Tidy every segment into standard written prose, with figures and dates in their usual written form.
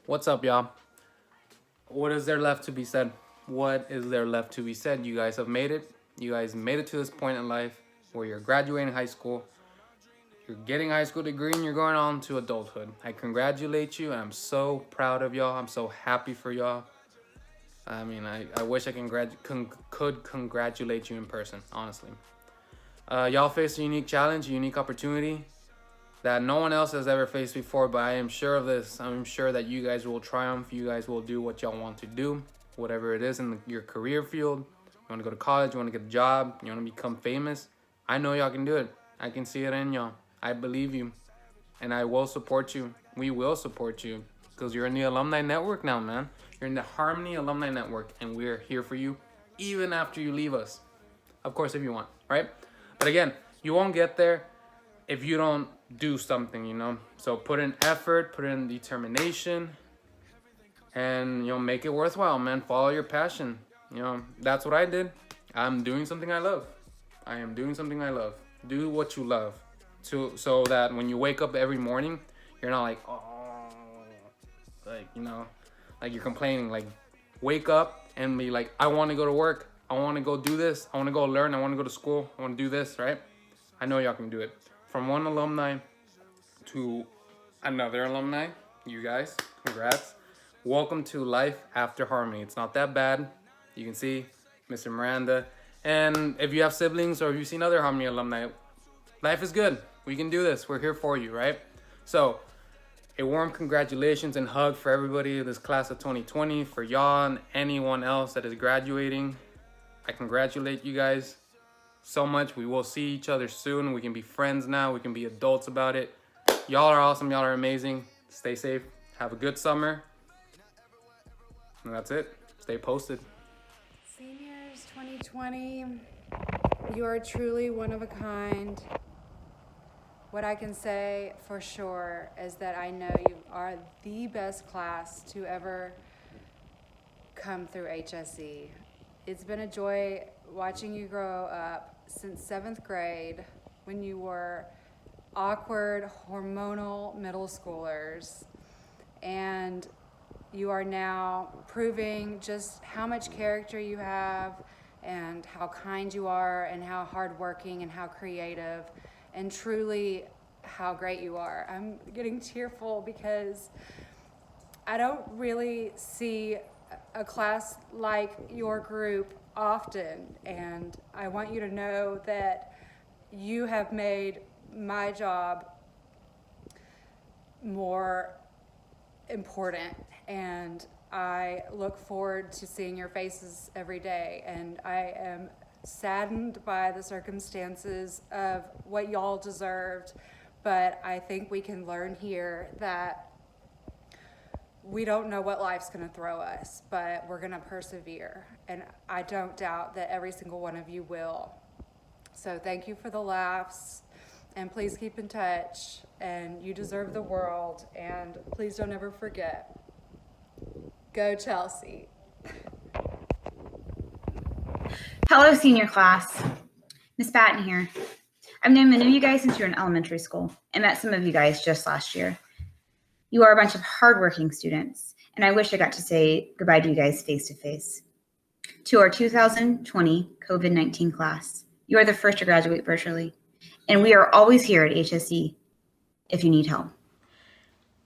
What's up, y'all? What is there left to be said? What is there left to be said? You guys have made it. You guys made it to this point in life where you're graduating high school. You're getting a high school degree and you're going on to adulthood. I congratulate you and I'm so proud of y'all. I'm so happy for y'all. I mean, I wish I could congratulate you in person, honestly. Y'all face a unique challenge, a unique opportunity that no one else has ever faced before, but I am sure of this. I'm sure that you guys will triumph. You guys will do what y'all want to do, whatever it is in your career field. You want to go to college, you want to get a job, you want to become famous. I know y'all can do it. I can see it in y'all. I believe you, and I will support you. We will support you because you're in the alumni network now, man. You're in the Harmony Alumni Network, and we're here for you even after you leave us. Of course, if you want, right? But again, you won't get there if you don't do something, you know. So put in effort, put in determination, and make it worthwhile, man. Follow your passion. That's what I did. I'm doing something I love. I am doing something I love. Do what you love, so that when you wake up every morning, you're not like, oh, like you're complaining. Like, wake up and be like, I want to go to work. I want to go do this. I want to go learn. I want to go to school. I want to do this, right? I know y'all can do it. From one alumni to another alumni, you guys, congrats. Welcome to life after Harmony. It's not that bad. You can see Mr. Miranda. And if you have siblings or if you've seen other Harmony alumni, life is good. We can do this. We're here for you, right? So, a warm congratulations and hug for everybody in this class of 2020, for y'all and anyone else that is graduating. I congratulate you guys so much. We will see each other soon. We can be friends now. We can be adults about it. Y'all are awesome. Y'all are amazing. Stay safe. Have a good summer. And that's it. Stay posted. Seniors 2020, you are truly one of a kind. What I can say for sure is that I know you are the best class to ever come through HSE. It's been a joy watching you grow up since 7th grade when you were awkward, hormonal middle schoolers. And you are now proving just how much character you have and how kind you are and how hardworking and how creative and truly how great you are. I'm getting tearful because I don't really see a class like your group often, and I want you to know that you have made my job more important, and I look forward to seeing your faces every day, and I am saddened by the circumstances of what y'all deserved, but I think we can learn here that we don't know what life's going to throw us, but we're going to persevere, and I don't doubt that every single one of you will. So thank you for the laughs, and please keep in touch, and you deserve the world, and please don't ever forget, go Chelsea. Hello, senior class. Miss Batten here. I've known many of you guys since you were in elementary school and met some of you guys just last year. You are a bunch of hardworking students, and I wish I got to say goodbye to you guys face to face. To our 2020 COVID-19 class, you are the first to graduate virtually, and we are always here at HSE if you need help.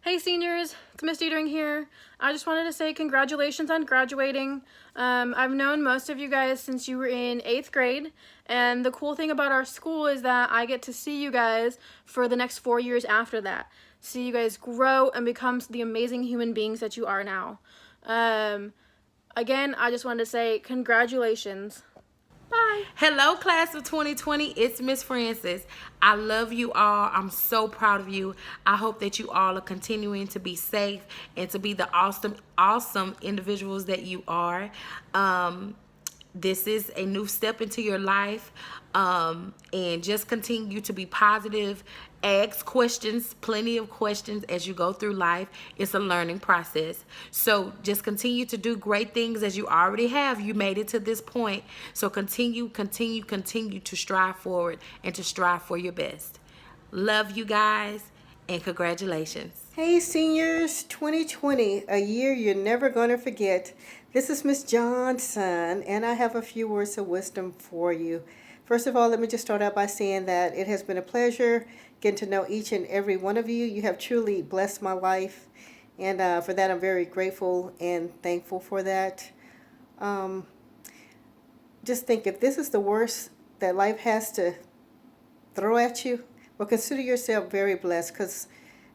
Hey seniors, it's Miss Dietering here. I just wanted to say congratulations on graduating. I've known most of you guys since you were in 8th grade, and the cool thing about our school is that I get to see you guys for the next 4 years after that. See you guys grow and become the amazing human beings that you are now. Again, I just wanted to say congratulations. Bye. Hello, class of 2020. It's Miss Francis. I love you all. I'm so proud of you. I hope that you all are continuing to be safe and to be the awesome individuals that you are. This is a new step into your life, and just continue to be positive. Ask questions, plenty of questions as you go through life. It's a learning process. So just continue to do great things as you already have. You made it to this point. So continue to strive forward and to strive for your best. Love you guys, and congratulations. Hey seniors, 2020, a year you're never going to forget. This is Miss Johnson, and I have a few words of wisdom for you. First of all, let me just start out by saying that it has been a pleasure getting to know each and every one of you. You have truly blessed my life, and for that I'm very grateful and thankful for that. Um, just think, if this is the worst that life has to throw at you, well, consider yourself very blessed, because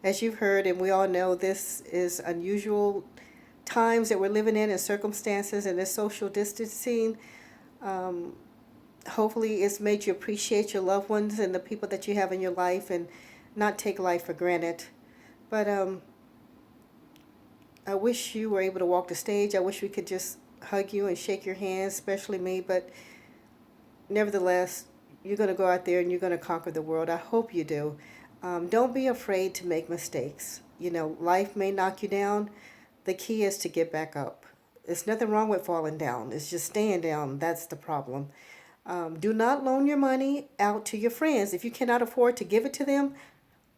as you've heard and we all know, this is unusual times that we're living in and circumstances, and this social distancing. Um, Hopefully it's made you appreciate your loved ones and the people that you have in your life, and not take life for granted. But I wish you were able to walk the stage. I wish we could just hug you and shake your hand, especially me. But nevertheless, you're going to go out there and you're going to conquer the world. I hope you do. Don't be afraid to make mistakes. You know, life may knock you down. The key is to get back up. There's nothing wrong with falling down. It's just staying down. That's the problem. Do not loan your money out to your friends. If you cannot afford to give it to them,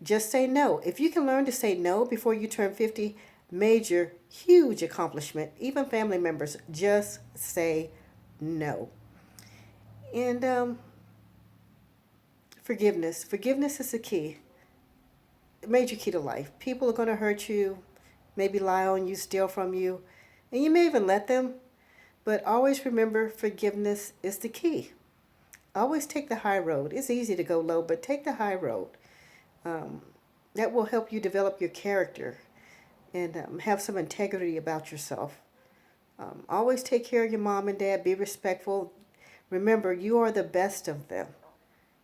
just say no. If you can learn to say no before you turn 50, major, huge accomplishment. Even family members, just say no. And forgiveness. Forgiveness is the key. Major key to life. People are going to hurt you, maybe lie on you, steal from you, and you may even let them. But always remember, forgiveness is the key. Always take the high road. It's easy to go low, but take the high road. That will help you develop your character and have some integrity about yourself. Always take care of your mom and dad. Be respectful. Remember, you are the best of them.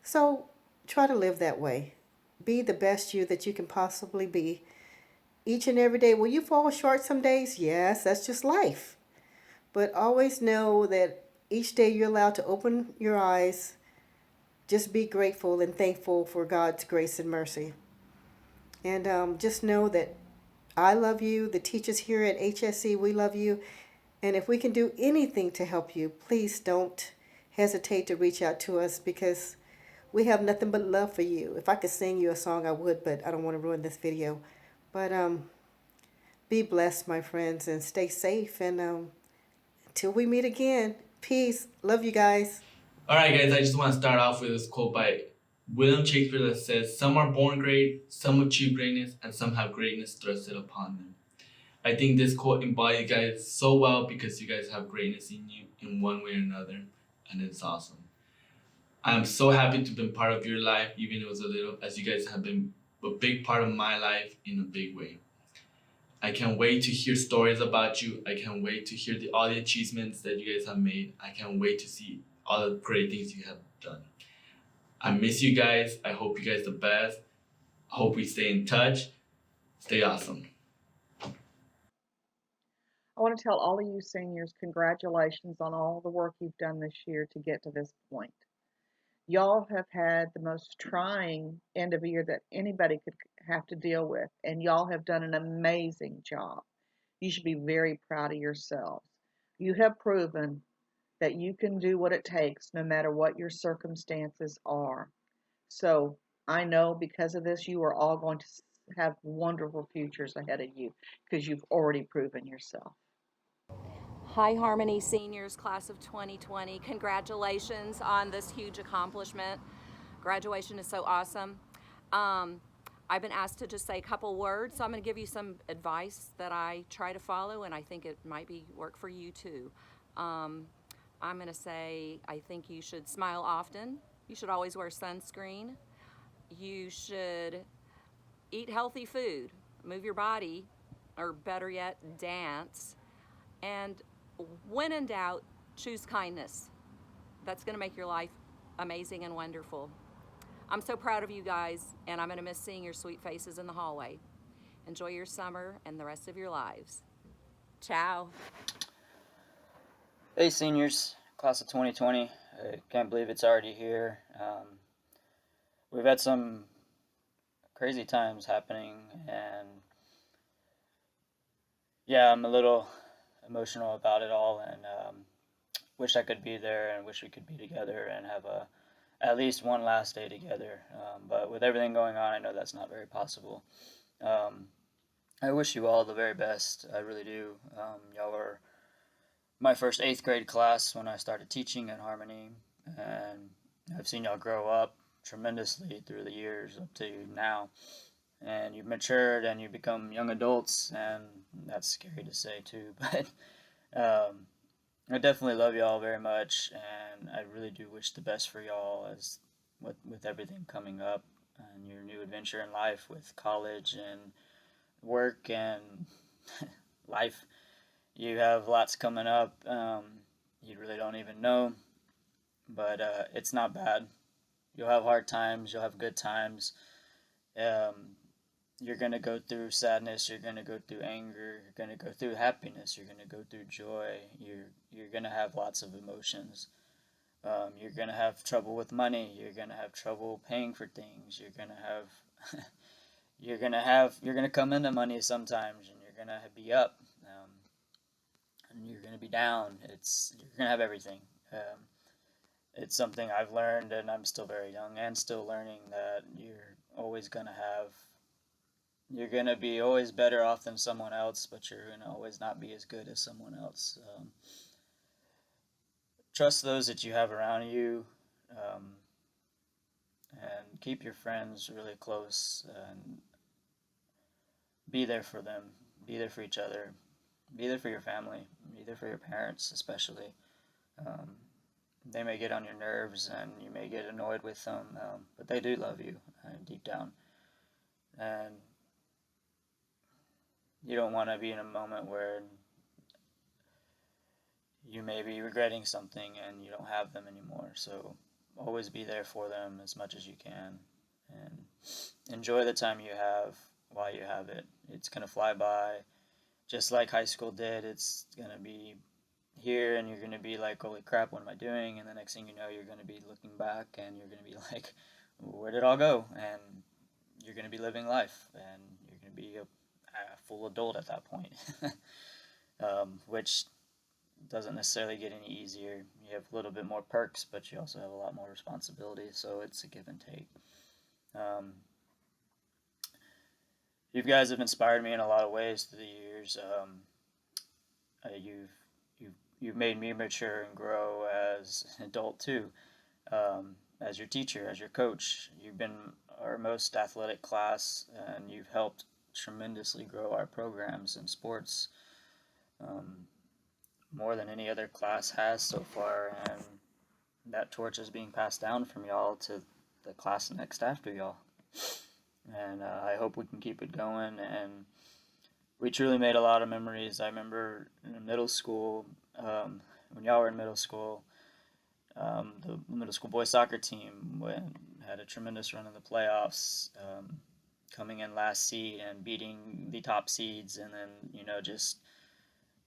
So try to live that way. Be the best you that you can possibly be. Each and every day. Will you fall short some days? Yes, that's just life. But always know that each day you're allowed to open your eyes. Just be grateful and thankful for God's grace and mercy. And just know that I love you. The teachers here at HSC, we love you. And if we can do anything to help you, please don't hesitate to reach out to us, because we have nothing but love for you. If I could sing you a song, I would, but I don't want to ruin this video. But be blessed, my friends, and stay safe. And until we meet again, peace. Love you guys. Alright guys, I just want to start off with this quote by William Shakespeare that says, "Some are born great, some achieve greatness, and some have greatness thrusted upon them." I think this quote embodies you guys so well, because you guys have greatness in you in one way or another, and it's awesome. I'm so happy to have been part of your life, even if it was a little, as you guys have been a big part of my life in a big way. I can't wait to hear stories about you. I can't wait to hear all the achievements that you guys have made. I can't wait to see all the great things you have done. I miss you guys. I hope you guys the best. I hope we stay in touch. Stay awesome. I want to tell all of you seniors, congratulations on all the work you've done this year to get to this point. Y'all have had the most trying end of year that anybody could have to deal with, and y'all have done an amazing job. You should be very proud of yourselves. You have proven that you can do what it takes no matter what your circumstances are. So I know because of this, you are all going to have wonderful futures ahead of you, because you've already proven yourself. Hi Harmony seniors, class of 2020. Congratulations on this huge accomplishment. Graduation is so awesome. I've been asked to just say a couple words, so I'm going to give you some advice that I try to follow, and I think it might work for you too. I'm going to say I think you should smile often. You should always wear sunscreen. You should eat healthy food, move your body, or better yet, dance. And when in doubt, choose kindness. That's going to make your life amazing and wonderful. I'm so proud of you guys, and I'm going to miss seeing your sweet faces in the hallway. Enjoy your summer and the rest of your lives. Ciao. Hey seniors, class of 2020. I can't believe it's already here. We've had some crazy times happening, and yeah, I'm a little emotional about it all, and wish I could be there, and wish we could be together and have at least one last day together. But with everything going on, I know that's not very possible. I wish you all the very best. I really do. Y'all were my first 8th grade class when I started teaching at Harmony, and I've seen y'all grow up tremendously through the years up to now. And you've matured and you become young adults, and that's scary to say too, but I definitely love y'all very much, and I really do wish the best for y'all as with everything coming up and your new adventure in life with college and work and life. You have lots coming up. You really don't even know, but it's not bad. You'll have hard times. You'll have good times. You're going to go through sadness. You're going to go through anger. You're going to go through happiness. You're going to go through joy. You're going to have lots of emotions. You're going to have trouble with money. You're going to have trouble paying for things. You're going to have you're going to come into money sometimes, and you're going to be up, and you're going to be down. You're going to have everything. It's something I've learned, and I'm still very young and still learning, that you're going to be always better off than someone else, but you're going to always not be as good as someone else. Trust those that you have around you, and keep your friends really close, and be there for them, be there for each other, be there for your family, be there for your parents especially. They may get on your nerves and you may get annoyed with them, but they do love you deep down. And you don't want to be in a moment where you may be regretting something and you don't have them anymore. So always be there for them as much as you can, and enjoy the time you have while you have it. It's going to fly by, just like high school did. It's going to be here, and you're going to be like, holy crap, what am I doing? And the next thing you know, you're going to be looking back, and you're going to be like, where did it all go? And you're going to be living life, and you're going to be a full adult at that point, which doesn't necessarily get any easier. You have a little bit more perks, but you also have a lot more responsibility, so it's a give and take. You guys have inspired me in a lot of ways through the years. You've made me mature and grow as an adult too. As your teacher, as your coach, you've been our most athletic class, and you've helped tremendously grow our programs and sports, more than any other class has so far, and that torch is being passed down from y'all to the class next after y'all. And I hope we can keep it going, and we truly made a lot of memories. I remember in middle school, when y'all were in middle school, the middle school boys soccer team had a tremendous run in the playoffs, coming in last seed and beating the top seeds, and then, just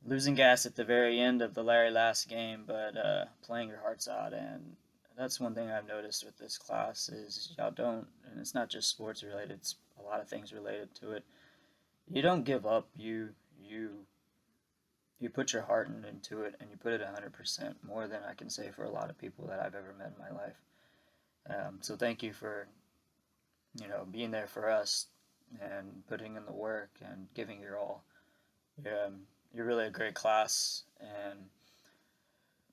losing gas at the very end of the very last game, but playing your hearts out. And that's one thing I've noticed with this class is y'all don't, and it's not just sports related, it's a lot of things related to it. You don't give up. You put your heart into it, and you put it 100%, more than I can say for a lot of people that I've ever met in my life. So thank you for, being there for us and putting in the work and giving your all. You're really a great class, and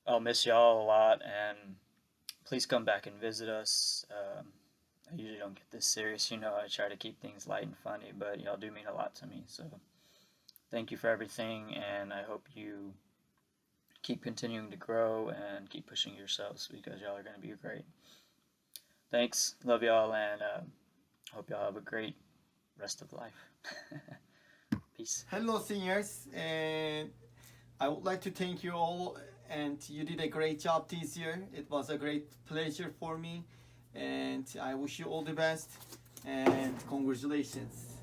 I'll miss y'all a lot, and please come back and visit us. I usually don't get this serious, I try to keep things light and funny, but y'all do mean a lot to me, so thank you for everything, and I hope you keep continuing to grow and keep pushing yourselves, because y'all are going to be great. Thanks, love y'all, and hope y'all have a great rest of life. Peace. Hello, seniors, and I would like to thank you all, and you did a great job this year. It was a great pleasure for me, and I wish you all the best, and congratulations.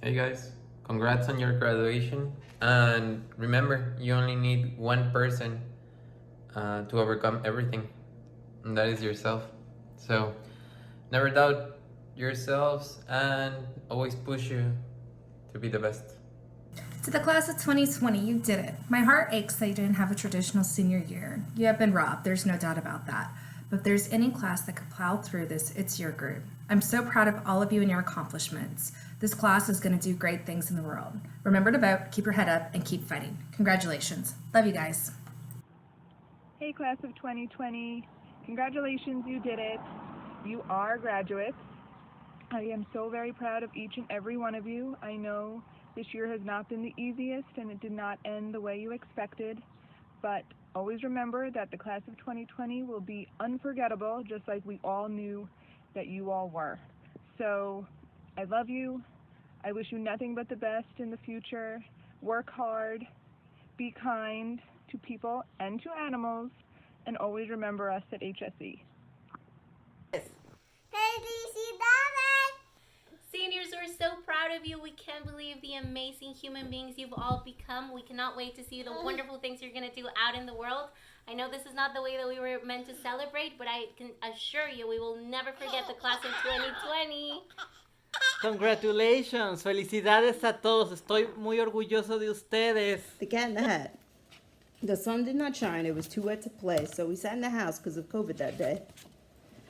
Hey guys, congrats on your graduation, and remember, you only need one person to overcome everything, and that is yourself. So never doubt yourselves, and always push you to be the best. To the class of 2020, you did it. My heart aches that you didn't have a traditional senior year. You have been robbed, there's no doubt about that. But if there's any class that could plow through this, it's your group. I'm so proud of all of you and your accomplishments. This class is going to do great things in the world. Remember to vote, keep your head up, and keep fighting. Congratulations. Love you guys. Hey, class of 2020. Congratulations, you did it. You are graduates. I am so very proud of each and every one of you. I know this year has not been the easiest and it did not end the way you expected, but always remember that the class of 2020 will be unforgettable, just like we all knew that you all were. So I love you. I wish you nothing but the best in the future. Work hard, be kind to people and to animals, and always remember us at HSE. Seniors, we're so proud of you. We can't believe the amazing human beings you've all become. We cannot wait to see the wonderful things you're going to do out in the world. I know this is not the way that we were meant to celebrate, but I can assure you we will never forget the class of 2020. Congratulations, felicidades a todos. Estoy muy orgulloso de ustedes. The cat in the hat. The sun did not shine, it was too wet to play, so we sat in the house because of COVID that day.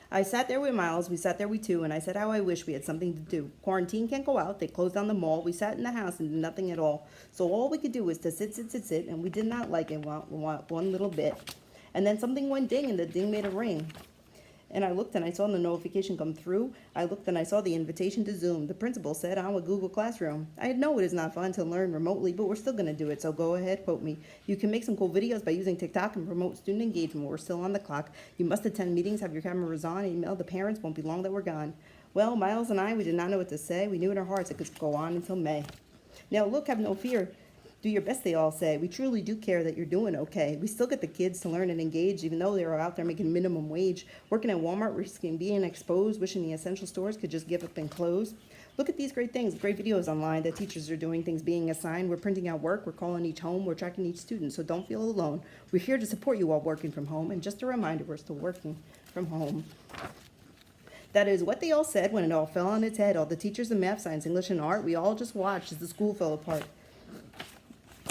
I sat there with Miles, we sat there with two, and I said how I wish we had something to do. Quarantine can't go out, they closed down the mall, we sat in the house and did nothing at all. So all we could do was to sit, and we did not like it one little bit. And then something went ding, and the ding made a ring. And I looked and I saw the notification come through. I looked and I saw the invitation to Zoom. The principal said, I'm with Google Classroom. I know it is not fun to learn remotely, but we're still going to do it, so go ahead, quote me. You can make some cool videos by using TikTok and promote student engagement. We're still on the clock. You must attend meetings, have your cameras on, email the parents, won't be long that we're gone. Well, Miles and I, we did not know what to say. We knew in our hearts it could go on until May. Now look, have no fear. Do your best, they all say. We truly do care that you're doing okay. We still get the kids to learn and engage, even though they're out there making minimum wage, working at Walmart, risking being exposed, wishing the essential stores could just give up and close. Look at these great things, great videos online that teachers are doing, things being assigned. We're printing out work, we're calling each home, we're tracking each student, so don't feel alone. We're here to support you while working from home, and just a reminder, we're still working from home. That is what they all said when it all fell on its head. All the teachers in math, science, English, and art, we all just watched as the school fell apart.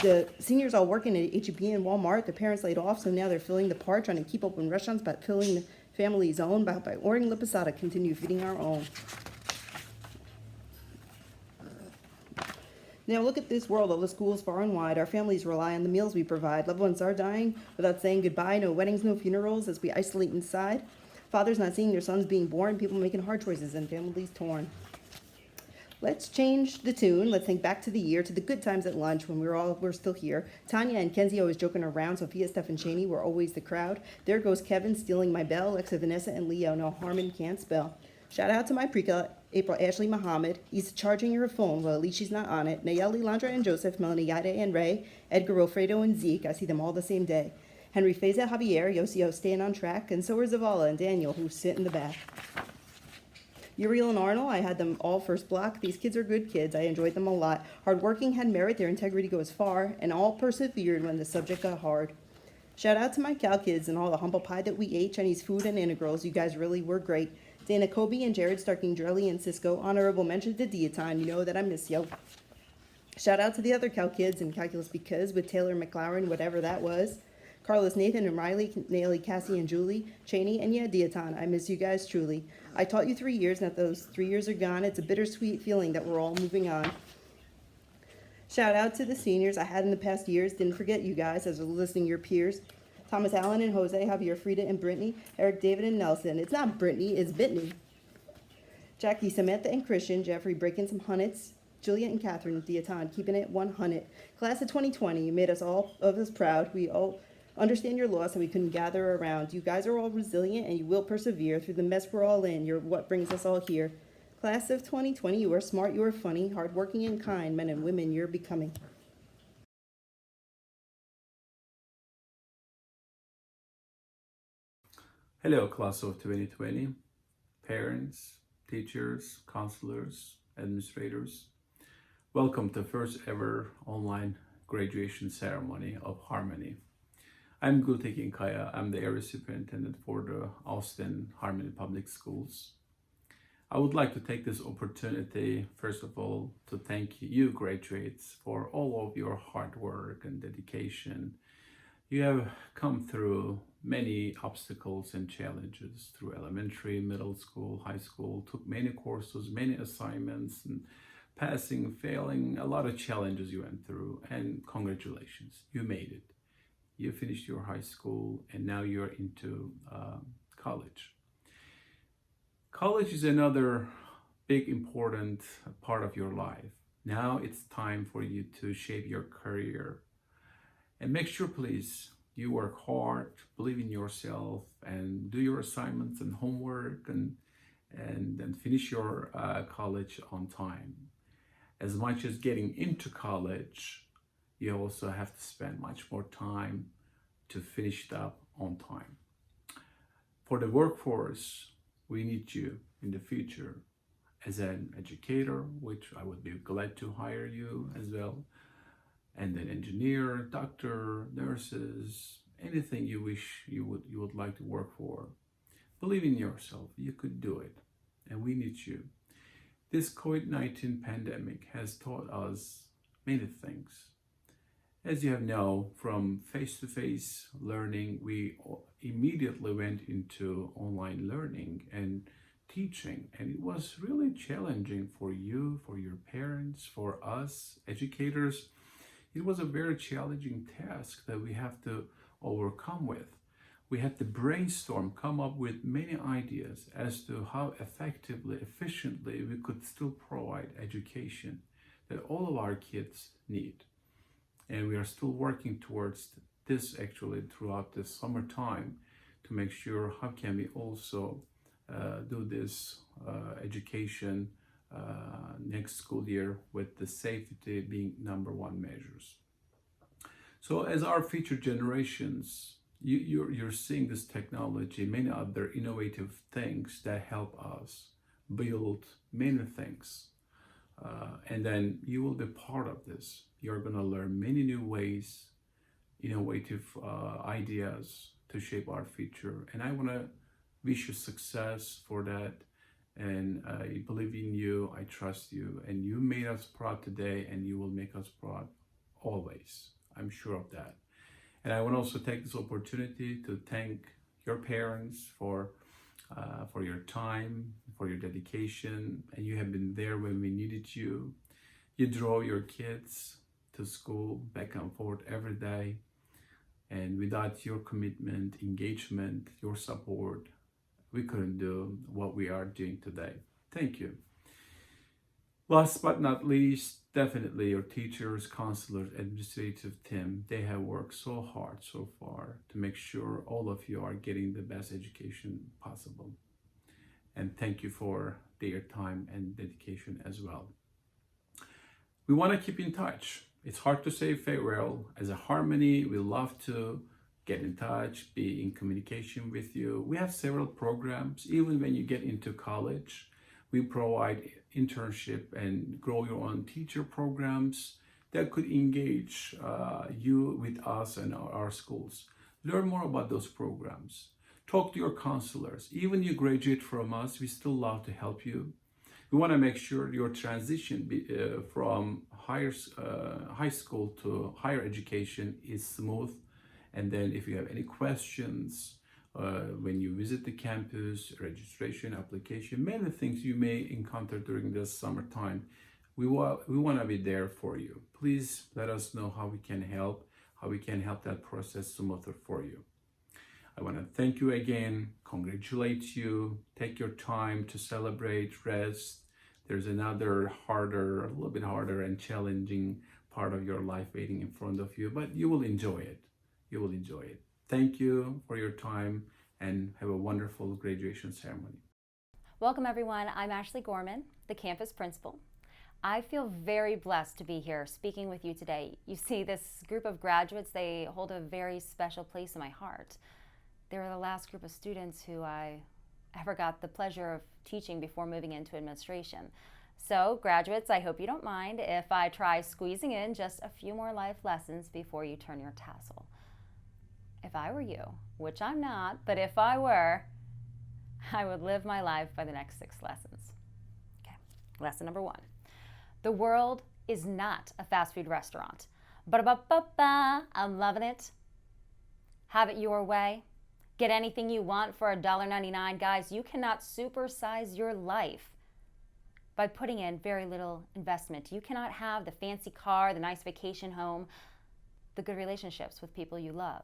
The seniors all working at H-E-B and Walmart, their parents laid off, so now they're filling the part, trying to keep open restaurants, but filling the family's own by ordering La Posada, continue feeding our own. Now look at this world, all the schools far and wide. Our families rely on the meals we provide. Loved ones are dying without saying goodbye. No weddings, no funerals as we isolate inside. Fathers not seeing their sons being born. People making hard choices and families torn. Let's change the tune. Let's think back to the year, to the good times at lunch when we're still here. Tanya and Kenzie always joking around. Sophia, Steph, and Cheney were always the crowd. There goes Kevin stealing my bell. Alexa, Vanessa, and Leo. No, Harmon can't spell. Shout out to my pre-cal, April, Ashley, Muhammad. He's charging her phone. Well, at least she's not on it. Nayeli, Landra, and Joseph. Melanie, Yada, and Ray. Edgar, Wilfredo, and Zeke. I see them all the same day. Henry, Feza, Javier, Yosio staying on track. And so are Zavala and Daniel, who sit in the back. Uriel and Arnold, I had them all first block. These kids are good kids. I enjoyed them a lot. Hardworking, had merit, their integrity goes far, and all persevered when the subject got hard. Shout out to my Cal kids and all the humble pie that we ate, Chinese food and integrals. You guys really were great. Dana Kobe and Jared Starking, Drelly and Cisco. Honorable mention to Diaton. You know that I miss you. Shout out to the other Cal kids in Calculus Because with Taylor McLaren, whatever that was. Carlos, Nathan, and Riley, Nayeli, Cassie, and Julie, Cheney, and yeah, Diaton. I miss you guys truly. I taught you 3 years, now those 3 years are gone. It's a bittersweet feeling that we're all moving on. Shout out to the seniors I had in the past years. Didn't forget you guys as I was listening to your peers. Thomas Allen and Jose, Javier, Frida, and Brittany. Eric, David, and Nelson. It's not Brittany, it's Bitney. Jackie, Samantha, and Christian. Jeffrey, breaking some hundreds. Juliet and Catherine, Diaton, keeping it 100. Class of 2020, you made us all of us proud. We all understand your loss and we couldn't gather around. You guys are all resilient and you will persevere through the mess we're all in. You're what brings us all here. Class of 2020, you are smart, you are funny, hardworking and kind, men and women you're becoming. Hello, class of 2020, parents, teachers, counselors, administrators. Welcome to the first ever online graduation ceremony of Harmony. I'm Gultekin Kaya. I'm the area superintendent for the Austin Harmony Public Schools. I would like to take this opportunity, first of all, to thank you graduates for all of your hard work and dedication You have come through many obstacles and challenges through elementary, middle school, high school, took many courses, many assignments, and passing, failing, a lot of challenges you went through. And congratulations, you made it. You finished your high school and now you're into college. College is another big important part of your life. Now it's time for you to shape your career. And make sure, please, you work hard, believe in yourself, and do your assignments and homework and finish your college on time. As much as getting into college, you also have to spend much more time to finish it up on time. For the workforce, we need you in the future as an educator, which I would be glad to hire you as well, and an engineer, doctor, nurses, anything you wish you would like to work for. Believe in yourself, you could do it, and we need you. This COVID-19 pandemic has taught us many things. As you have known, from face-to-face learning, we immediately went into online learning and teaching, and it was really challenging for you, for your parents, for us educators. It was a very challenging task that we have to overcome with. We had to brainstorm, come up with many ideas as to how effectively, efficiently we could still provide education that all of our kids need. And we are still working towards this actually throughout the summertime to make sure how can we also do this education next school year with the safety being number one measures. So as our future generations, you're seeing this technology, many other innovative things that help us build many things. And then you will be part of this. You're going to learn many new ways, innovative ideas to shape our future. And I want to wish you success for that. And I believe in you, I trust you, and you made us proud today, and you will make us proud always. I'm sure of that. And I want to also take this opportunity to thank your parents for your time, for your dedication, and you have been there when we needed you. You drove your kids to school back and forth every day, and without your commitment, engagement, your support, we couldn't do what we are doing today. Thank you. Last but not least, definitely your teachers, counselors, administrative team, they have worked so hard so far to make sure all of you are getting the best education possible. And thank you for their time and dedication as well. We want to keep in touch. It's hard to say farewell. As a Harmony, we love to get in touch, be in communication with you. We have several programs. Even when you get into college, we provide internship and grow your own teacher programs that could engage you with us and our schools. Learn more about those programs. Talk to your counselors. Even you graduate from us, we still love to help you. We want to make sure your transition from high school to higher education is smooth. And then if you have any questions, when you visit the campus, registration, application, many things you may encounter during this summertime, we want to be there for you. Please let us know how we can help that process smoother for you. I want to thank you again, congratulate you, take your time to celebrate, rest. There's another a little bit harder and challenging part of your life waiting in front of you, but you will enjoy it. You will enjoy it. Thank you for your time and have a wonderful graduation ceremony. Welcome everyone. I'm Ashley Gorman, the campus principal. I feel very blessed to be here speaking with you today. You see, this group of graduates, they hold a very special place in my heart. They're the last group of students who I ever got the pleasure of teaching before moving into administration. So graduates, I hope you don't mind if I try squeezing in just a few more life lessons before you turn your tassel. If I were you, which I'm not, but if I were, I would live my life by the next 6 lessons. Okay, lesson number 1. The world is not a fast food restaurant. Ba-da-ba-ba-ba, I'm loving it. Have it your way? Get anything you want for $1.99? Guys, you cannot supersize your life by putting in very little investment. You cannot have the fancy car, the nice vacation home, the good relationships with people you love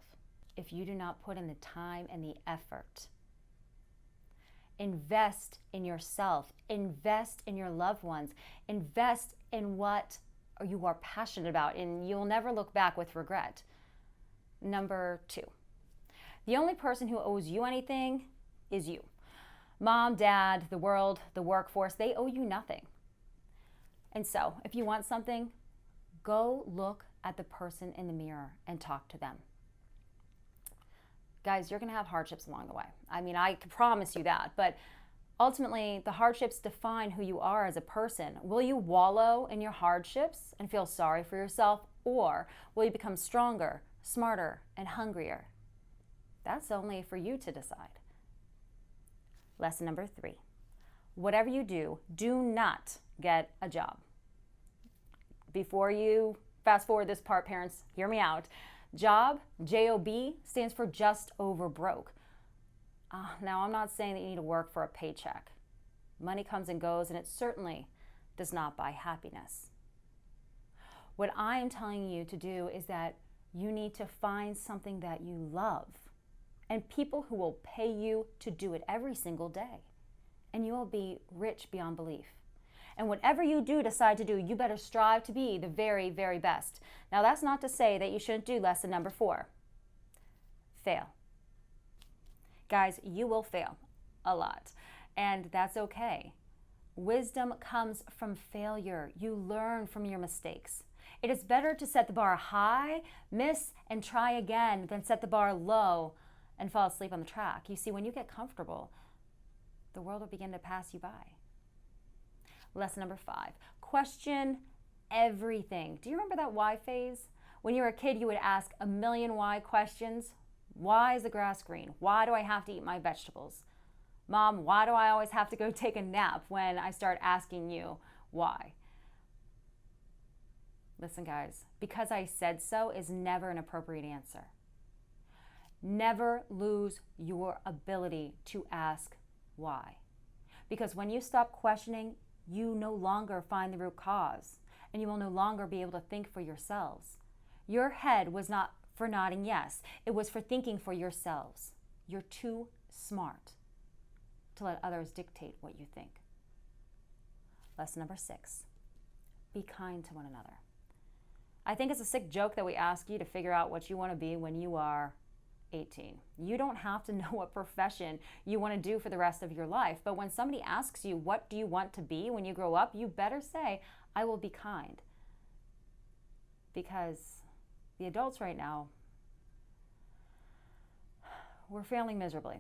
if you do not put in the time and the effort. Invest in yourself. Invest in your loved ones. Invest in what you are passionate about, and you'll never look back with regret. Number 2, the only person who owes you anything is you. Mom, dad, the world, the workforce, they owe you nothing. And so, if you want something, go look at the person in the mirror and talk to them. Guys, you're going to have hardships along the way. I mean, I can promise you that. But ultimately, the hardships define who you are as a person. Will you wallow in your hardships and feel sorry for yourself? Or will you become stronger, smarter, and hungrier? That's only for you to decide. Lesson number 3. Whatever you do, do not get a job. Before you fast forward this part, parents, hear me out. Job, J-O-B, stands for just over broke. Now, I'm not saying that you need to work for a paycheck. Money comes and goes, and it certainly does not buy happiness. What I am telling you to do is that you need to find something that you love and people who will pay you to do it every single day. And you will be rich beyond belief. And whatever you do decide to do, you better strive to be the very, very best. Now, that's not to say that you shouldn't do lesson number 4. Fail. Guys, you will fail a lot, and that's okay. Wisdom comes from failure. You learn from your mistakes. It is better to set the bar high, miss, and try again than set the bar low and fall asleep on the track. You see, when you get comfortable, the world will begin to pass you by. Lesson number 5, question everything. Do you remember that why phase? When you were a kid, you would ask a million why questions. Why is the grass green? Why do I have to eat my vegetables? Mom, why do I always have to go take a nap when I start asking you why? Listen, guys, because I said so is never an appropriate answer. Never lose your ability to ask why. Because when you stop questioning, you no longer find the root cause, and you will no longer be able to think for yourselves. Your head was not for nodding yes, it was for thinking for yourselves. You're too smart to let others dictate what you think. Lesson number 6, be kind to one another. I think it's a sick joke that we ask you to figure out what you want to be when you are 18. You don't have to know what profession you want to do for the rest of your life, but when somebody asks you, what do you want to be when you grow up, you better say, I will be kind. Because the adults right now, we're failing miserably.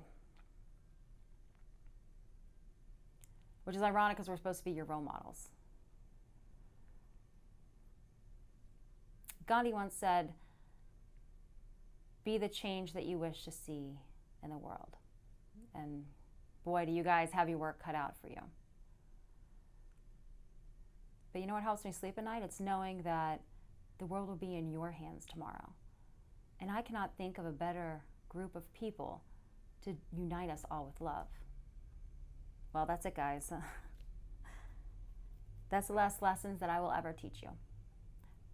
Which is ironic because we're supposed to be your role models. Gandhi once said, be the change that you wish to see in the world. And boy, do you guys have your work cut out for you. But you know what helps me sleep at night? It's knowing that the world will be in your hands tomorrow. And I cannot think of a better group of people to unite us all with love. Well, that's it, guys. That's the last lessons that I will ever teach you.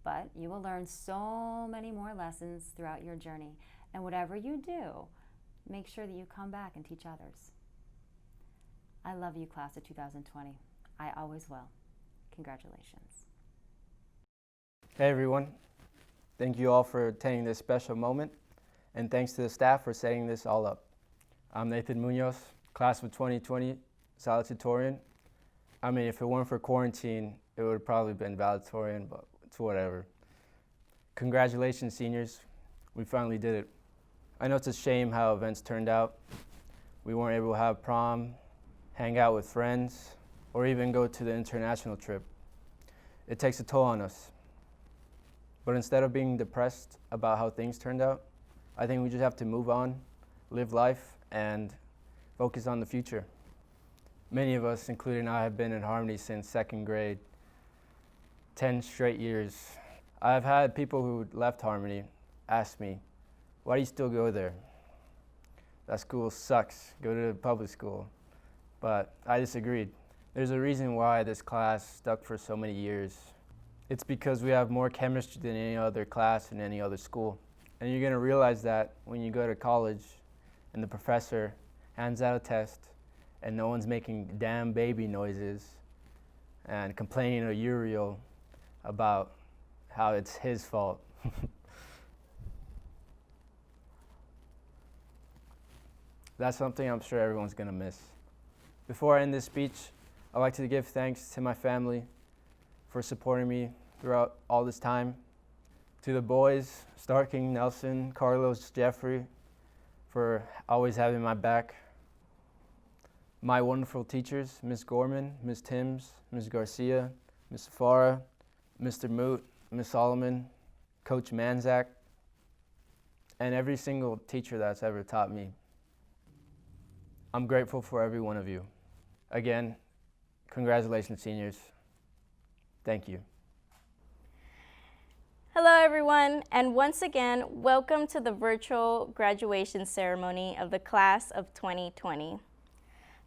But you will learn so many more lessons throughout your journey. And whatever you do, make sure that you come back and teach others. I love you, class of 2020. I always will. Congratulations. Hey, everyone. Thank you all for attending this special moment. And thanks to the staff for setting this all up. I'm Nathan Munoz, class of 2020, salutatorian. I mean, if it weren't for quarantine, it would have probably been valedictorian, but it's whatever. Congratulations, seniors. We finally did it. I know it's a shame how events turned out. We weren't able to have prom, hang out with friends, or even go to the international trip. It takes a toll on us. But instead of being depressed about how things turned out, I think we just have to move on, live life, and focus on the future. Many of us, including I, have been in Harmony since 2nd grade, 10 straight years. I've had people who left Harmony ask me, Why do you still go there? That school sucks. Go to public school. But I disagreed. There's a reason why this class stuck for so many years. It's because we have more chemistry than any other class in any other school. And you're gonna realize that when you go to college and the professor hands out a test and no one's making damn baby noises and complaining to Uriel about how it's his fault. That's something I'm sure everyone's gonna miss. Before I end this speech, I'd like to give thanks to my family for supporting me throughout all this time. To the boys, Starking, Nelson, Carlos, Jeffrey, for always having my back. My wonderful teachers, Ms. Gorman, Ms. Timms, Ms. Garcia, Ms. Safara, Mr. Moot, Ms. Solomon, Coach Manzak, and every single teacher that's ever taught me. I'm grateful for every one of you. Again, congratulations, seniors. Thank you. Hello, everyone, and once again, welcome to the virtual graduation ceremony of the class of 2020.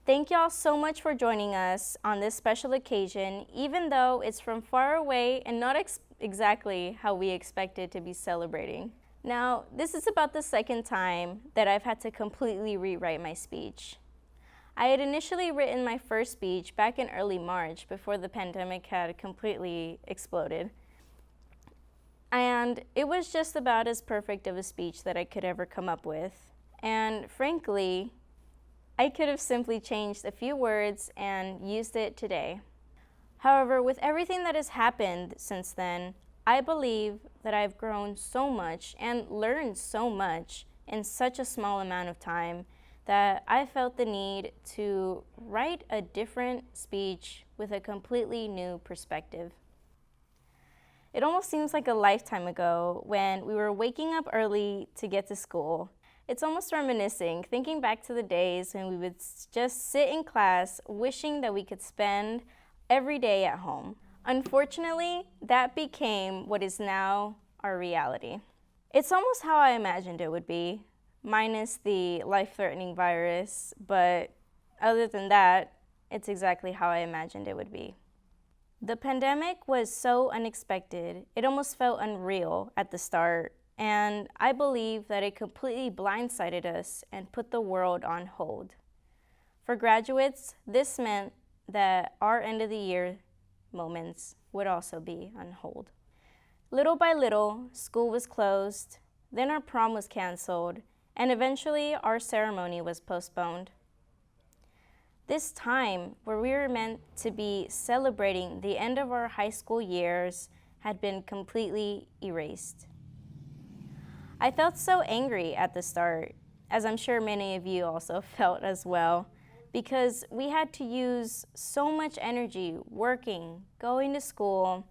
Thank y'all so much for joining us on this special occasion, even though it's from far away and not exactly how we expected to be celebrating. Now, this is about the second time that I've had to completely rewrite my speech. I had initially written my first speech back in early March before the pandemic had completely exploded. And it was just about as perfect of a speech that I could ever come up with. And frankly, I could have simply changed a few words and used it today. However, with everything that has happened since then, I believe that I've grown so much and learned so much in such a small amount of time that I felt the need to write a different speech with a completely new perspective. It almost seems like a lifetime ago when we were waking up early to get to school. It's almost reminiscing, thinking back to the days when we would just sit in class wishing that we could spend every day at home. Unfortunately, that became what is now our reality. It's almost how I imagined it would be, minus the life-threatening virus, but other than that, it's exactly how I imagined it would be. The pandemic was so unexpected, it almost felt unreal at the start, and I believe that it completely blindsided us and put the world on hold. For graduates, this meant that our end of the year moments would also be on hold. Little by little, school was closed, then our prom was canceled, and eventually our ceremony was postponed. This time, where we were meant to be celebrating the end of our high school years, had been completely erased. I felt so angry at the start, as I'm sure many of you also felt as well, because we had to use so much energy working, going to school,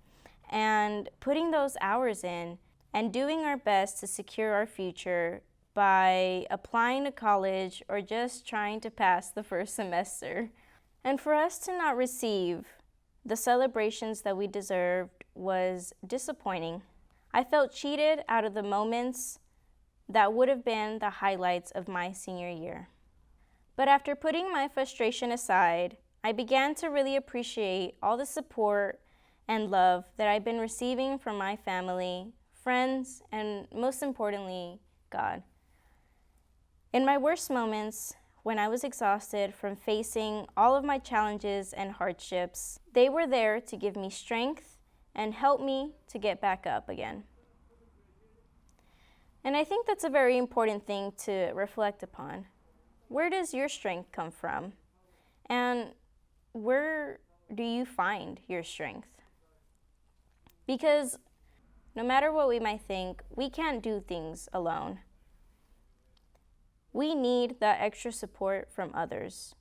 and putting those hours in, and doing our best to secure our future by applying to college or just trying to pass the first semester. And for us to not receive the celebrations that we deserved was disappointing. I felt cheated out of the moments that would have been the highlights of my senior year. But after putting my frustration aside, I began to really appreciate all the support and love that I've been receiving from my family, friends, and most importantly, God. In my worst moments, when I was exhausted from facing all of my challenges and hardships, they were there to give me strength and help me to get back up again. And I think that's a very important thing to reflect upon. Where does your strength come from? And where do you find your strength? Because no matter what we might think, we can't do things alone. We need that extra support from others.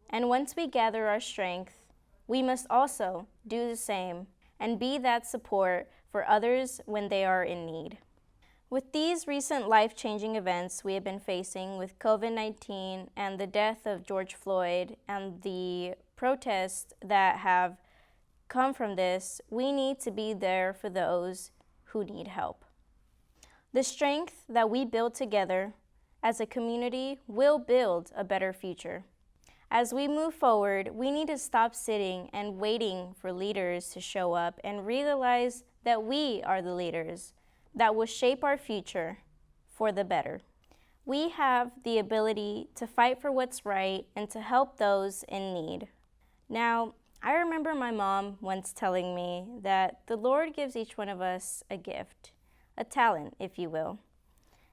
And once we gather our strength, we must also do the same and be that support for others when they are in need. With these recent life-changing events we have been facing with COVID-19 and the death of George Floyd and the protests that have come from this, we need to be there for those who need help. The strength that we build together as a community will build a better future. As we move forward, we need to stop sitting and waiting for leaders to show up and realize that we are the leaders that will shape our future for the better. We have the ability to fight for what's right and to help those in need. Now, I remember my mom once telling me that the Lord gives each one of us a gift, a talent, if you will.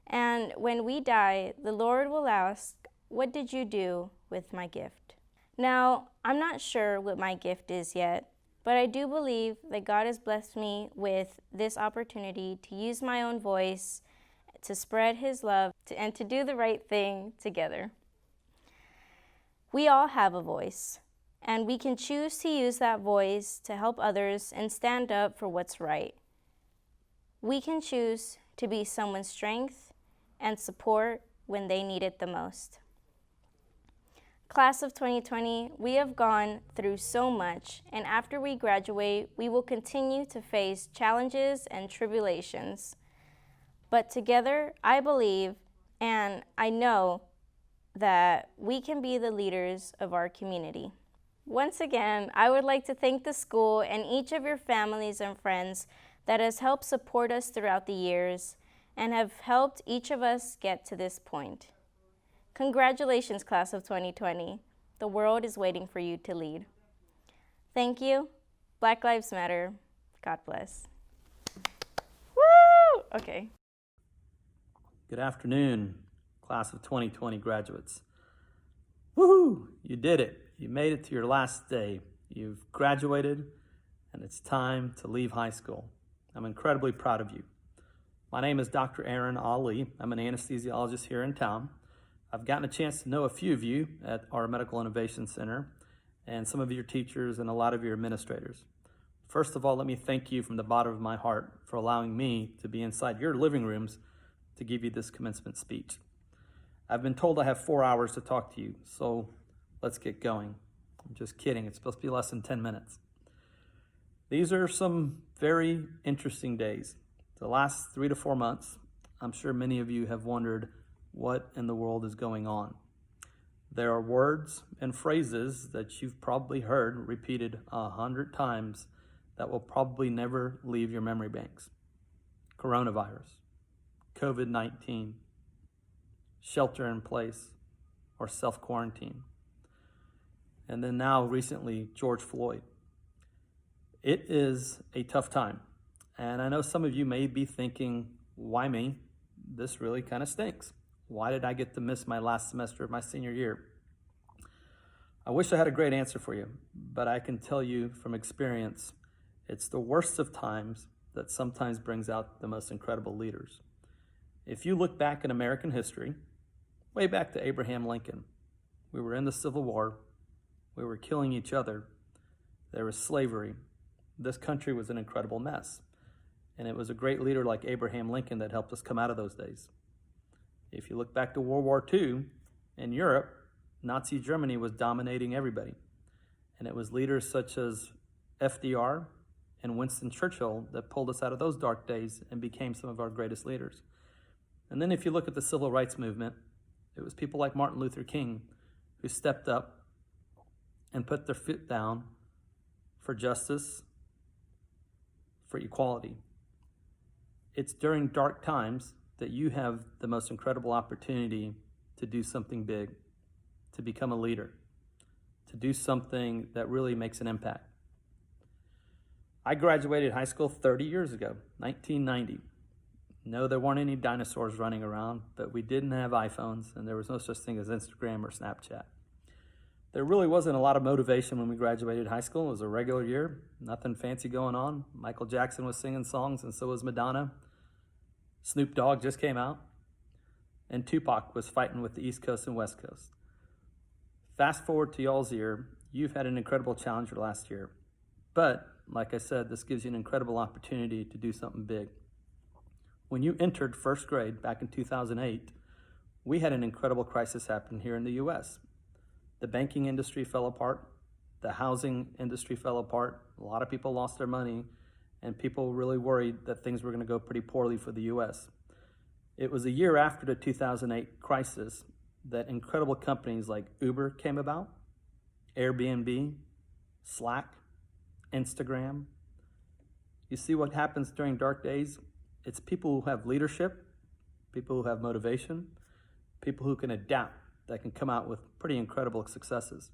And when we die, the Lord will ask, "What did you do with my gift?" Now, I'm not sure what my gift is yet, but I do believe that God has blessed me with this opportunity to use my own voice, to spread His love, and to do the right thing together. We all have a voice, and we can choose to use that voice to help others and stand up for what's right. We can choose to be someone's strength and support when they need it the most. Class of 2020, we have gone through so much, and after we graduate, we will continue to face challenges and tribulations. But together, I believe and I know that we can be the leaders of our community. Once again, I would like to thank the school and each of your families and friends that has helped support us throughout the years and have helped each of us get to this point. Congratulations, class of 2020. The world is waiting for you to lead. Thank you. Black Lives Matter. God bless. Woo! Okay. Good afternoon, class of 2020 graduates. Woohoo! You did it. You made it to your last day. You've graduated, and it's time to leave high school. I'm incredibly proud of you. My name is Dr. Aaron Ali. I'm an anesthesiologist here in town. I've gotten a chance to know a few of you at our Medical Innovation Center and some of your teachers and a lot of your administrators. First of all, let me thank you from the bottom of my heart for allowing me to be inside your living rooms to give you this commencement speech. I've been told I have 4 hours to talk to you, so let's get going. I'm just kidding. It's supposed to be less than 10 minutes. These are some very interesting days. The last 3 to 4 months, I'm sure many of you have wondered what in the world is going on. There are words and phrases that you've probably heard repeated 100 times that will probably never leave your memory banks. Coronavirus, COVID-19, shelter in place, or self-quarantine. And then now recently, George Floyd. It is a tough time. And I know some of you may be thinking, why me? This really kind of stinks. Why did I get to miss my last semester of my senior year? I wish I had a great answer for you, but I can tell you from experience, it's the worst of times that sometimes brings out the most incredible leaders. If you look back in American history, way back to Abraham Lincoln, we were in the Civil War, we were killing each other, there was slavery. This country was an incredible mess. And it was a great leader like Abraham Lincoln that helped us come out of those days. If you look back to World War II, in Europe, Nazi Germany was dominating everybody. And it was leaders such as FDR and Winston Churchill that pulled us out of those dark days and became some of our greatest leaders. And then if you look at the civil rights movement, it was people like Martin Luther King who stepped up and put their foot down for justice, for equality. It's during dark times that you have the most incredible opportunity to do something big, to become a leader, to do something that really makes an impact. I graduated high school 30 years ago, 1990. No, there weren't any dinosaurs running around, but we didn't have iPhones, and there was no such thing as Instagram or Snapchat. There really wasn't a lot of motivation when we graduated high school. It was a regular year, nothing fancy going on. Michael Jackson was singing songs, and so was Madonna. Snoop Dogg just came out, and Tupac was fighting with the East Coast and West Coast. Fast forward to y'all's year, you've had an incredible challenge last year. But, like I said, this gives you an incredible opportunity to do something big. When you entered first grade back in 2008, we had an incredible crisis happen here in the U.S. The banking industry fell apart. The housing industry fell apart. A lot of people lost their money, and people really worried that things were going to go pretty poorly for the U.S. It was a year after the 2008 crisis that incredible companies like Uber came about, Airbnb, Slack, Instagram. You see what happens during dark days? It's people who have leadership, people who have motivation, people who can adapt that can come out with pretty incredible successes.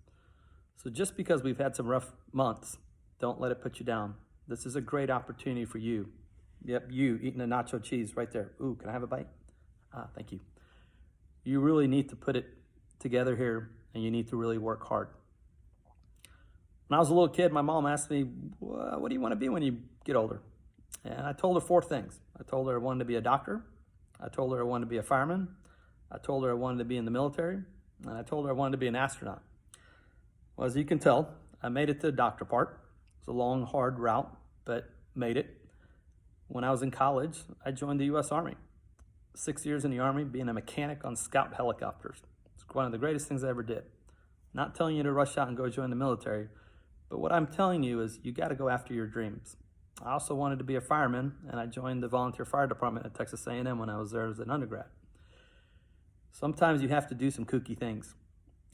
So just because we've had some rough months, don't let it put you down. This is a great opportunity for you. Yep, you eating a nacho cheese right there. Ooh, can I have a bite? Thank you. You really need to put it together here, and you need to really work hard. When I was a little kid, my mom asked me, what do you want to be when you get older? And I told her 4 things. I told her I wanted to be a doctor. I told her I wanted to be a fireman. I told her I wanted to be in the military. And I told her I wanted to be an astronaut. Well, as you can tell, I made it to the doctor part. It was a long, hard route, but made it. When I was in college, I joined the U.S. Army. 6 years in the Army, being a mechanic on scout helicopters. It's one of the greatest things I ever did. Not telling you to rush out and go join the military, but what I'm telling you is you got to go after your dreams. I also wanted to be a fireman, and I joined the volunteer fire department at Texas A&M when I was there as an undergrad. Sometimes you have to do some kooky things.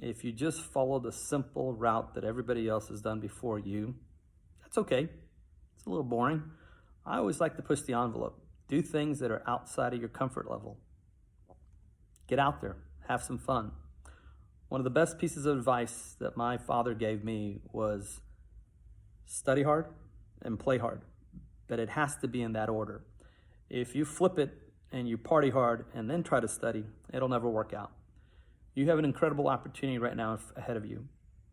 If you just follow the simple route that everybody else has done before you, that's okay. It's a little boring. I always like to push the envelope. Do things that are outside of your comfort level. Get out there, have some fun. One of the best pieces of advice that my father gave me was study hard and play hard, but it has to be in that order. If you flip it and you party hard and then try to study, it'll never work out. You have an incredible opportunity right now ahead of you.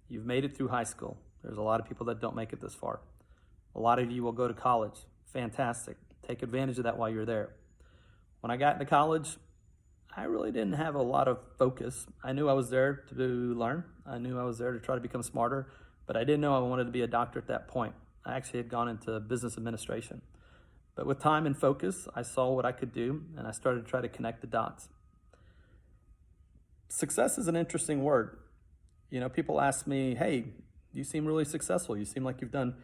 You've made it through high school. There's a lot of people that don't make it this far. A lot of you will go to college. Fantastic. Take advantage of that while you're there. When I got into college, I really didn't have a lot of focus. I knew I was there to learn. I knew I was there to try to become smarter, but I didn't know I wanted to be a doctor at that point. I actually had gone into business administration. But with time and focus, I saw what I could do, and I started to try to connect the dots. Success is an interesting word. You know, people ask me, hey, you seem really successful. You seem like you've done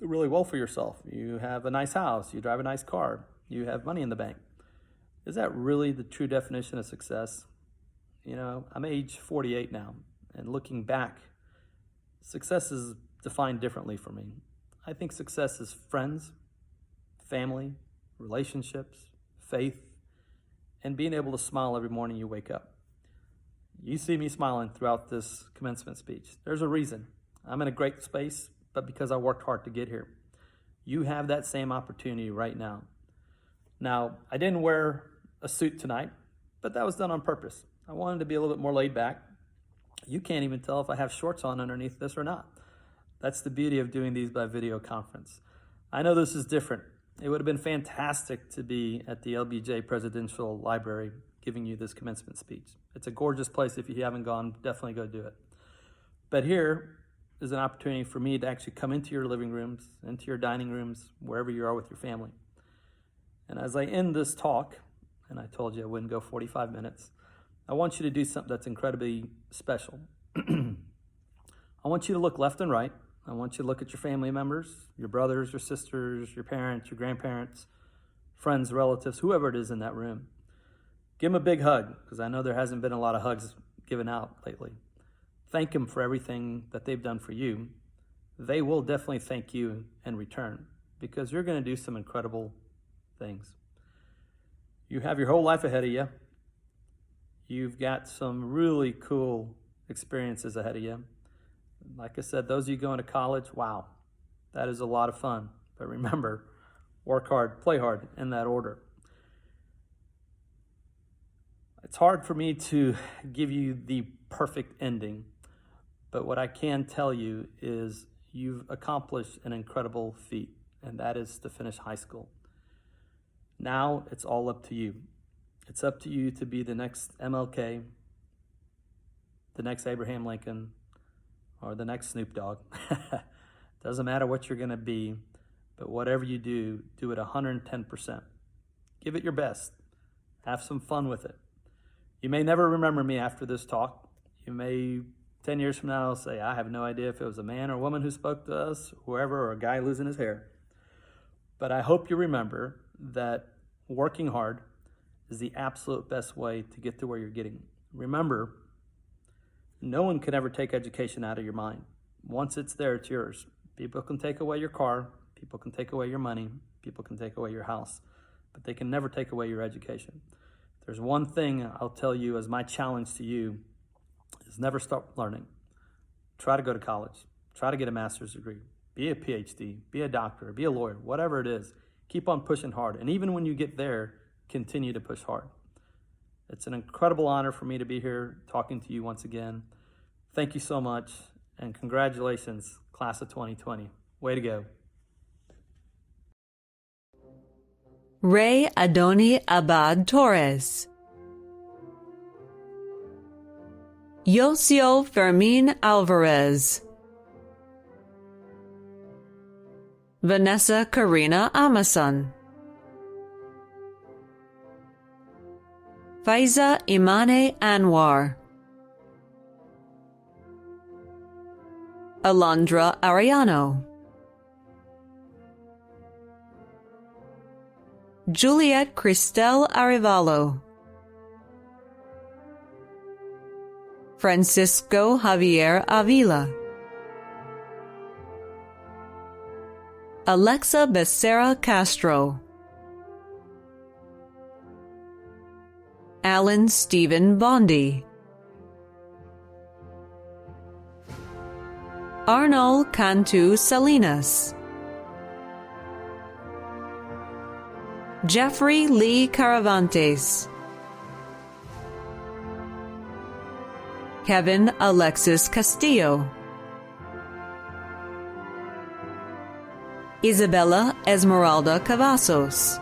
really well for yourself. You have a nice house. You drive a nice car. You have money in the bank. Is that really the true definition of success? You know, I'm age 48 now, and looking back, success is defined differently for me. I think success is friends, family, relationships, faith, and being able to smile every morning you wake up. You see me smiling throughout this commencement speech. There's a reason. I'm in a great space, but because I worked hard to get here. You have that same opportunity right now. Now, I didn't wear a suit tonight, but that was done on purpose. I wanted to be a little bit more laid back. You can't even tell if I have shorts on underneath this or not. That's the beauty of doing these by video conference. I know this is different. It would have been fantastic to be at the LBJ Presidential Library giving you this commencement speech. It's a gorgeous place. If you haven't gone, definitely go do it. But here is an opportunity for me to actually come into your living rooms, into your dining rooms, wherever you are with your family. And as I end this talk, and I told you I wouldn't go 45 minutes, I want you to do something that's incredibly special. I want you to look left and right. I want you to look at your family members, your brothers, your sisters, your parents, your grandparents, friends, relatives, whoever it is in that room. Give them a big hug, because I know there hasn't been a lot of hugs given out lately. Thank them for everything that they've done for you. They will definitely thank you in return, because you're going to do some incredible things. You have your whole life ahead of you. You've got some really cool experiences ahead of you. Like I said, those of you going to college, wow, that is a lot of fun. But remember, work hard, play hard, in that order. It's hard for me to give you the perfect ending, but what I can tell you is you've accomplished an incredible feat, and that is to finish high school. Now it's all up to you. It's up to you to be the next MLK, the next Abraham Lincoln, or the next Snoop Dogg. Doesn't matter what you're going to be, but whatever you do, do it 110%. Give it your best. Have some fun with it. You may never remember me after this talk. You may, 10 years from now, say, I have no idea if it was a man or a woman who spoke to us, whoever, or a guy losing his hair. But I hope you remember that working hard is the absolute best way to get to where you're getting. Remember, no one can ever take education out of your mind. Once it's there, it's yours. People can take away your car, people can take away your money, people can take away your house, but they can never take away your education. If there's one thing I'll tell you as my challenge to you is never stop learning. Try to go to college, try to get a master's degree, be a PhD, be a doctor, be a lawyer, whatever it is, keep on pushing hard. And even when you get there, continue to push hard. It's an incredible honor for me to be here talking to you once again. Thank you so much, and congratulations, class of 2020. Way to go. Ray Adoni Abad Torres. Yosio Fermin Alvarez. Vanessa Karina Amason. Faiza Imane Anwar. Alondra Ariano. Juliet Cristel Arevalo. Francisco Javier Avila. Alexa Becerra Castro. Alan Stephen Bondi. Arnold Cantu Salinas. Jeffrey Lee Caravantes. Kevin Alexis Castillo. Isabella Esmeralda Cavazos.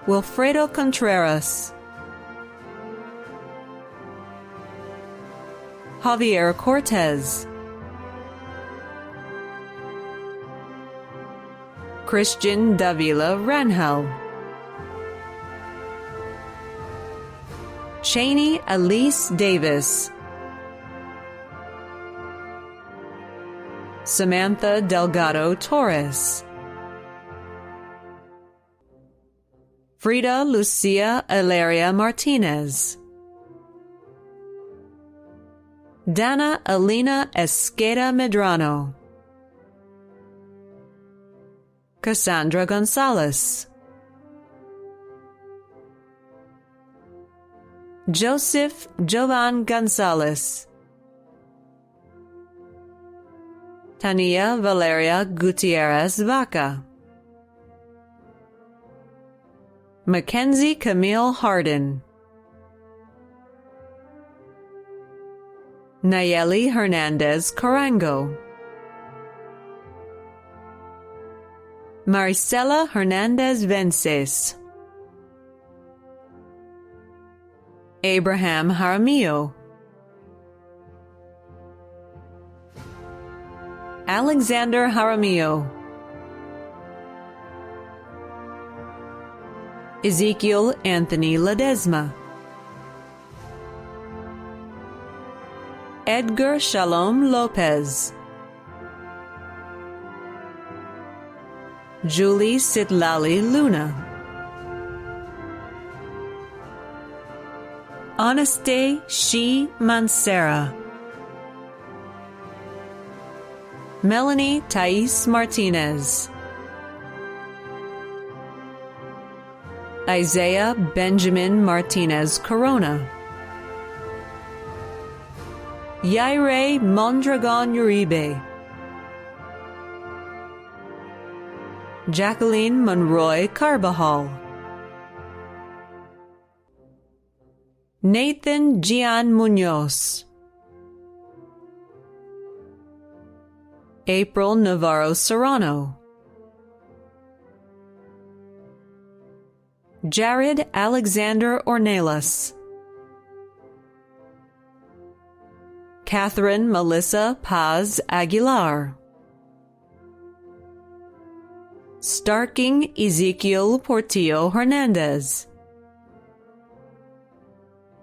Wilfredo Contreras. Javier Cortez. Christian Davila Rangel. Cheney Elise Davis. Samantha Delgado Torres. Frida Lucia Ilaria Martinez. Dana Alina Esqueda Medrano. Cassandra Gonzalez. Joseph Jovan Gonzalez. Tania Valeria Gutierrez Vaca. Mackenzie Camille Harden. Nayeli Hernandez Corango. Maricela Hernandez Vences. Abraham Jaramillo. Alexander Jaramillo. Ezekiel Anthony Ledesma. Edgar Shalom Lopez. Julie Sitlali Luna. Honesty She Mancera. Melanie Thais Martinez. Isaiah Benjamin Martinez Corona. Yaire Mondragon Uribe. Jacqueline Monroy Carbajal. Nathan Gian Munoz. April Navarro Serrano. Jared Alexander Ornelas. Catherine Melissa Paz Aguilar. Starking Ezekiel Portillo Hernandez.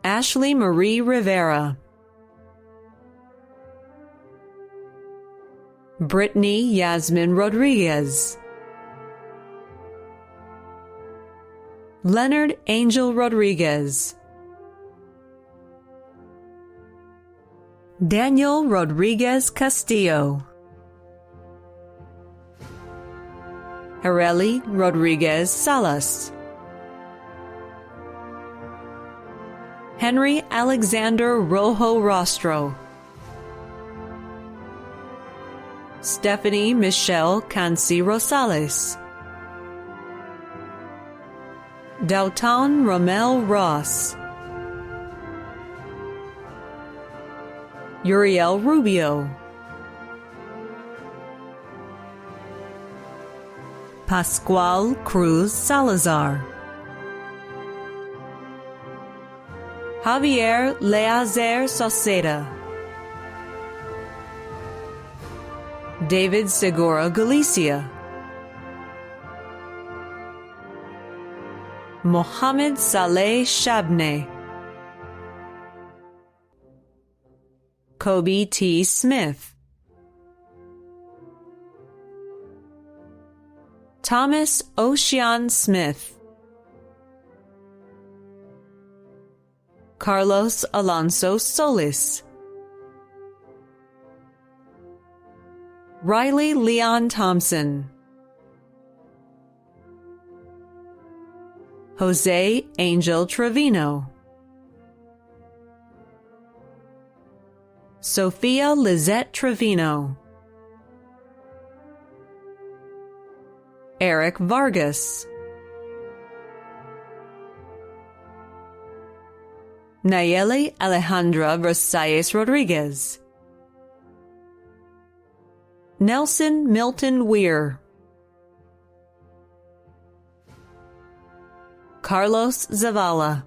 Ashley Marie Rivera. Brittany Yasmin Rodriguez. Leonard Angel Rodriguez, Daniel Rodriguez Castillo, Areli Rodriguez Salas, Henry Alexander Rojo Rostro, Stephanie Michelle Canci Rosales, Dautan Romel Ross, Uriel Rubio, Pascual Cruz Salazar, Javier Leazer Sauceda, David Segura Galicia, Mohammed Saleh Shabne, Kobe T. Smith, Thomas Ocean Smith, Carlos Alonso Solis, Riley Leon Thompson, Jose Angel Trevino, Sophia Lizette Trevino, Eric Vargas, Nayeli Alejandra Versalles Rodriguez, Nelson Milton Weir, Carlos Zavala,